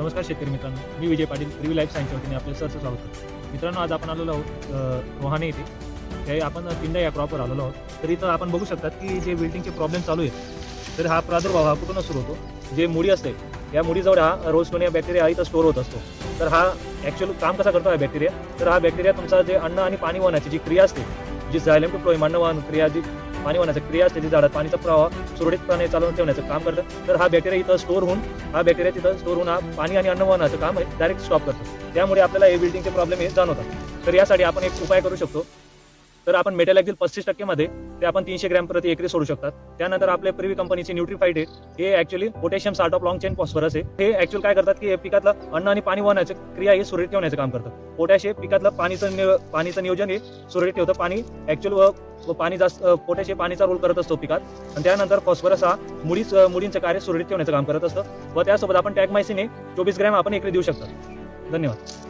नमस्कार शेतकरी मित्रांनो, मी विजय पाटील रिव्ही लाईफ सायन्सच्या वतीने आपले सरचं स्वागत करतो. मित्रांनो, आज आपण आलेलो आहोत रोहाणे येथे. ते आपण पिंडा या क्रॉपवर आलेलो आहोत. तर इथं आपण बघू शकतात की जे विल्टिंगचे प्रॉब्लेम चालू आहेत, तर हा प्रादुर्भाव हा कुठून सुरू होतो. जे मुडी असते या मुडीजवळ हा रोजटोनिया बॅक्टेरिया इथं स्टोअर होत असतो. तर हा ॲक्च्युअली काम कसा करतो हा बॅक्टेरिया, तर हा बॅक्टेरिया तुमचा जे अन्न आणि पाणी वाहण्याची जी क्रिया असते, जी झायलेम टू फ्लोएम अन्न वाहन क्रिया, जी पाणी वाहण्याची क्रिया असते, जी झाडात पाणीचा प्रवाह सुरळीतपणे चालवून ठेवण्याचं काम करतं. तर हा बॅक्टेरिया इथं स्टोअर होऊन तिथं स्टोअर होऊन हा पाणी आणि अन्न वाहनाचं काम डायरेक्ट स्टॉप करतो. त्यामुळे आपल्याला हे बिल्डिंगचे प्रॉब्लेम हे जाणवतात. तर यासाठी आपण एक उपाय करू शकतो. तर आपण मेटॅलॅक्झिल 35% मध्ये ते आपण 300 ग्रॅम प्रति एकरी सोडू शकतात. त्यानंतर आपल्या प्रिव्ही कंपनीची न्यूट्रीफाईट आहे, हे actually potassium salt of long chain phosphorus आहे. हे ऍक्च्युअली काय करतात की पिकातलं अन्न आणि पाणी वाहण्याची क्रिया हे सुरळीत ठेवण्याचं काम करतं. पोटॅश हे पिकातलं पाणीचं नियोजन हे सुरळीत ठेवतं. पाणी ऍक्च्युअल पाणी जास्त पोटॅश हे पाणीचा रोल करत असतो पिकात. आणि त्यानंतर फॉस्फरस हा मुळींचं कार्य सुरळीत ठेवण्याचं काम करत असतं. व त्यासोबत आपण टॅगमायसिन हे 24 ग्रॅम आपण एकरी देऊ शकतो. धन्यवाद.